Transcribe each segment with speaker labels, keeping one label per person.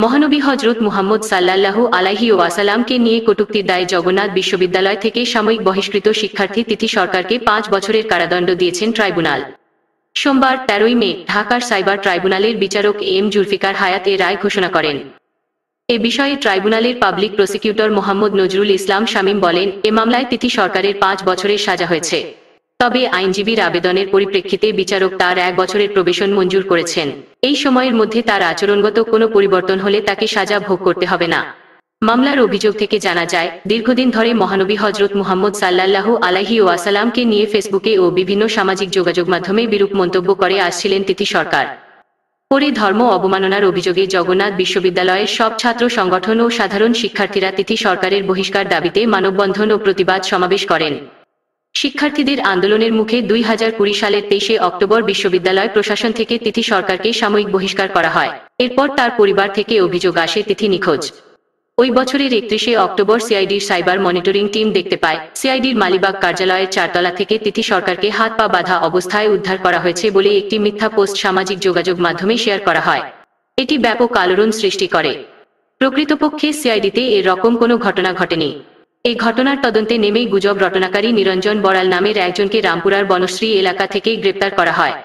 Speaker 1: মহানবী হযরত মুহাম্মদ সাল্লাল্লাহু আলাইহি ওয়াসাল্লামকে নিয়ে কটূক্তির দায়ে জগন্নাথ বিশ্ববিদ্যালয় থেকে সাময়িক বহিষ্কৃত শিক্ষার্থী তিথি সরকারকে ৫ বছরের কারাদণ্ড দিয়েছেন ট্রাইব্যুনাল। সোমবার ১৩ মে ঢাকার সাইবার ট্রাইব্যুনালের বিচারক এম জুলফিকার হায়াত এ রায় ঘোষণা করেন। এ বিষয়ে ট্রাইব্যুনালের পাবলিক প্রসিকিউটর মোহাম্মদ নজরুল ইসলাম শামীম বলেন, এ মামলায় তিথি সরকারের ৫ বছরের সাজা হয়েছে। তবে আইনজীবীর আবেদনের পরিপ্রেক্ষিতে বিচারক তার ১ বছরের প্রবেশন মঞ্জুর করেছেন। এই সময়ের মধ্যে তার আচরণগত কোনো পরিবর্তন হলে তাকে সাজা ভোগ করতে হবে না। মামলার অভিযোগ থেকে জানা যায়, দীর্ঘদিন ধরে মহানবী হযরত মুহাম্মদ সাল্লাল্লাহু আলাইহি ওয়াসাল্লামকে নিয়ে ফেসবুকে ও বিভিন্ন সামাজিক যোগাযোগ মাধ্যমে বিরূপ মন্তব্য করে আসছিলেন তিথি সরকার। পরে ধর্ম অবমাননার অভিযোগে জগন্নাথ বিশ্ববিদ্যালয়ের সব ছাত্র সংগঠন ও সাধারণ শিক্ষার্থীরা তিথি সরকারের বহিষ্কার দাবিতে মানববন্ধন ও প্রতিবাদ সমাবেশ করেন। শিক্ষার্থীদের আন্দোলনের মুখে ২০২০ সালের ২৩ অক্টোবর বিশ্ববিদ্যালয় প্রশাসন থেকে তিথি সরকারকে সাময়িক বহিষ্কার করা হয়। এরপর তার পরিবার থেকে অভিযোগ আসে তিথি নিখোঁজ। ওই বছরের ৩১ অক্টোবর সিআইডির সাইবার মনিটরিং টিম দেখতে পায়, সিআইডির মালিবাগ কার্যালয়ের ৪ তলা থেকে তিথি সরকারকে হাত পা বাঁধা অবস্থায় উদ্ধার করা হয়েছে বলে একটি মিথ্যা পোস্ট সামাজিক যোগাযোগ মাধ্যমে শেয়ার করা হয়। এটি ব্যাপক আলোড়ন সৃষ্টি করে। প্রকৃতপক্ষে সিআইডিতে এর রকম কোনো ঘটনা ঘটেনি। এই ঘটনার তদন্তে নেমেই গুজব রটনাকারী নিরঞ্জন বড়াল নামের একজনকে রামপুরার বনশ্রী এলাকা থেকে গ্রেপ্তার করা হয়।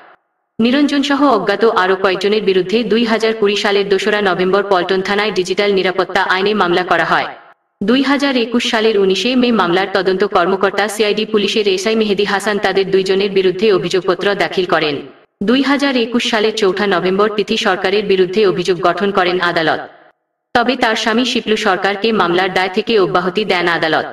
Speaker 1: নিরঞ্জন সহ অজ্ঞাত আরও কয়েকজনের বিরুদ্ধে ২০২০ সালের ২রা নভেম্বর পল্টন থানায় ডিজিটাল নিরাপত্তা আইনে মামলা করা হয়। ২০২১ সালের ১৯ মে মামলার তদন্ত কর্মকর্তা সিআইডি পুলিশের এসআই মেহেদী হাসান তাদের দুইজনের বিরুদ্ধে অভিযোগপত্র দাখিল করেন। ২০২১ সালের ৪ নভেম্বর তিথি সরকারের বিরুদ্ধে অভিযোগ গঠন করেন আদালত। তবে তার স্বামী শিপলু সরকারকে মামলার দায় থেকে অব্যাহতি দেন আদালত।